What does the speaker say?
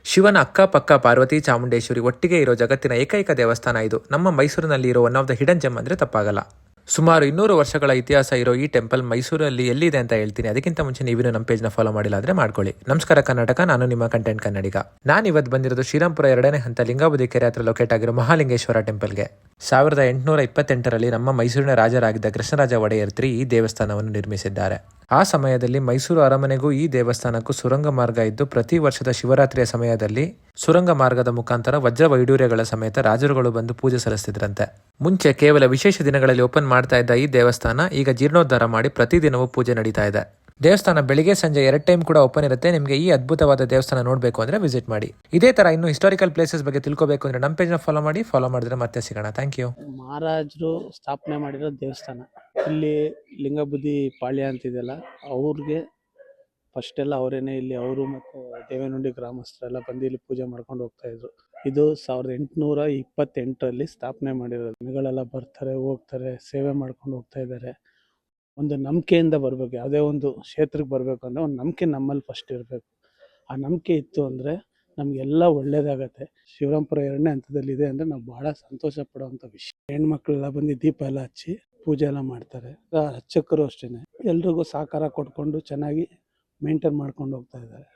ಶಿವನ ಅಕ್ಕಪಕ್ಕ ಪಾರ್ವತಿ ಚಾಮುಂಡೇಶ್ವರಿ ಒಟ್ಟಿಗೆ ಇರೋ ಜಗತ್ತಿನ ಏಕೈಕ ದೇವಸ್ಥಾನ ಇದು. ನಮ್ಮ ಮೈಸೂರಿನಲ್ಲಿ ಇರೋ one of the hidden GeM ಅಂದ್ರೆ ತಪ್ಪಾಗಲ್ಲ. ಸುಮಾರು 200 ವರ್ಷಗಳ ಇತಿಹಾಸ ಇರೋ ಈ ಟೆಂಪಲ್ ಮೈಸೂರಲ್ಲಿ ಎಲ್ಲಿದೆ ಅಂತ ಹೇಳ್ತೀನಿ. ಅದಕ್ಕಿಂತ ಮುಂಚೆ ನೀವೇನು ನಮ್ಮ ಪೇಜ್ನ ಫಾಲೋ ಮಾಡಿಲ್ಲ ಆದರೆ ಮಾಡ್ಕೊಳ್ಳಿ. ನಮಸ್ಕಾರ ಕರ್ನಾಟಕ, ನಾನು ನಿಮ್ಮ ಕಂಟೆಂಟ್ ಕನ್ನಡಿಗ. ನಾನು ಇವತ್ತು ಬಂದಿರೋದು ಶ್ರೀರಾಮ್ಪುರ 2ನೇ ಹಂತ ಲಿಂಗಾಬುದಿ ಕೆರೆ ಹತ್ರ ಲೊಕೇಟ್ ಆಗಿರೋ ಮಹಾಲಿಂಗೇಶ್ವರ ಟೆಂಪಲ್ಗೆ. 1828ರಲ್ಲಿ ನಮ್ಮ ಮೈಸೂರಿನ ರಾಜರಾಗಿದ್ದ ಕೃಷ್ಣರಾಜ ಒಡೆಯರ್ ಈ ದೇವಸ್ಥಾನವನ್ನು ನಿರ್ಮಿಸಿದ್ದಾರೆ. ಆ ಸಮಯದಲ್ಲಿ ಮೈಸೂರು ಅರಮನೆಗೂ ಈ ದೇವಸ್ಥಾನಕ್ಕೂ ಸುರಂಗ ಮಾರ್ಗ ಇದ್ದು, ಪ್ರತಿ ವರ್ಷದ ಶಿವರಾತ್ರಿಯ ಸಮಯದಲ್ಲಿ ಸುರಂಗ ಮಾರ್ಗದ ಮುಖಾಂತರ ವಜ್ರ ವೈಡೂರ್ಯಗಳ ಸಮೇತ ರಾಜರುಗಳು ಬಂದು ಪೂಜೆ ಸಲ್ಲಿಸ್ತಿದ್ರಂತೆ. ಮುಂಚೆ ಕೇವಲ ವಿಶೇಷ ದಿನಗಳಲ್ಲಿ ಓಪನ್ ಮಾಡ್ತಾ ಇದ್ದ ಈ ದೇವಸ್ಥಾನ ಈಗ ಜೀರ್ಣೋದ್ಧಾರ ಮಾಡಿ ಪ್ರತಿದಿನವೂ ಪೂಜೆ ನಡೀತಾ ಇದೆ. ದೇವಸ್ಥಾನ ಬೆಳಿಗ್ಗೆ ಸಂಜೆ 2 ಟೈಮ್ ಕೂಡ ಓಪನ್ ಇರುತ್ತೆ. ನಿಮಗೆ ಈ ಅದ್ಭುತವಾದ ದೇವಸ್ಥಾನ ನೋಡಬೇಕು ಅಂದ್ರೆ ವಿಸಿಟ್ ಮಾಡಿ. ಇದೇ ತರ ಇನ್ನು ಹಿಸ್ಟಾರಿಕಲ್ ಪ್ಲೇಸಸ್ ಬಗ್ಗೆ ತಿಳ್ಕೋಬೇಕು ಅಂದ್ರೆ ನಮ್ಮ ಪೇಜ್ನ ಫಾಲೋ ಮಾಡಿದ್ರೆ ಮತ್ತೆ ಸಿಗೋಣ. Thank you. ಮಹಾರಾಜರು ಸ್ಥಾಪನೆ ಮಾಡಿರೋ ದೇವಸ್ಥಾನ. ಇಲ್ಲಿ ಲಿಂಗಬುದಿ ಪಾಳ್ಯ ಅಂತಿದೆಯಲ್ಲ, ಅವ್ರಿಗೆ ಫಸ್ಟ್ ಎಲ್ಲ ಅವರೇನೆ ಇಲ್ಲಿ, ಅವರು ಮತ್ತು ದೇವನಹಳ್ಳಿ ಗ್ರಾಮಸ್ಥರೆಲ್ಲ ಬಂದು ಇಲ್ಲಿ ಪೂಜೆ ಮಾಡ್ಕೊಂಡು ಹೋಗ್ತಾ ಇದ್ರು. ಇದು 1828ರಲ್ಲಿ ಸ್ಥಾಪನೆ ಮಾಡಿರೋದು. ಜನಗಳೆಲ್ಲ ಬರ್ತಾರೆ, ಹೋಗ್ತಾರೆ, ಸೇವೆ ಮಾಡ್ಕೊಂಡು ಹೋಗ್ತಾ ಇದ್ದಾರೆ. ಒಂದು ನಂಬಿಕೆಯಿಂದ ಬರಬೇಕು. ಯಾವುದೇ ಒಂದು ಕ್ಷೇತ್ರಕ್ಕೆ ಬರಬೇಕು ಅಂದರೆ ಒಂದು ನಂಬಿಕೆ ನಮ್ಮಲ್ಲಿ ಫಸ್ಟ್ ಇರಬೇಕು. ಆ ನಂಬಿಕೆ ಇತ್ತು ಅಂದರೆ ನಮಗೆಲ್ಲ ಒಳ್ಳೇದಾಗತ್ತೆ. ಶಿವರಾಮ್ಪುರ 2ನೇ ಹಂತದಲ್ಲಿದೆ ಅಂದರೆ ನಾವು ಭಾಳ ಸಂತೋಷ ಪಡುವಂಥ ವಿಷಯ. ಹೆಣ್ಮಕ್ಳೆಲ್ಲ ಬಂದು ದೀಪ ಎಲ್ಲ ಹಚ್ಚಿ ಪೂಜೆ ಎಲ್ಲ ಮಾಡ್ತಾರೆ. ಅರ್ಚಕರು ಅಷ್ಟೇ ಎಲ್ರಿಗೂ ಸಹಕಾರ ಕೊಟ್ಕೊಂಡು ಚೆನ್ನಾಗಿ ಮೇಂಟೈನ್ ಮಾಡ್ಕೊಂಡು ಹೋಗ್ತಾ ಇದ್ದಾರೆ.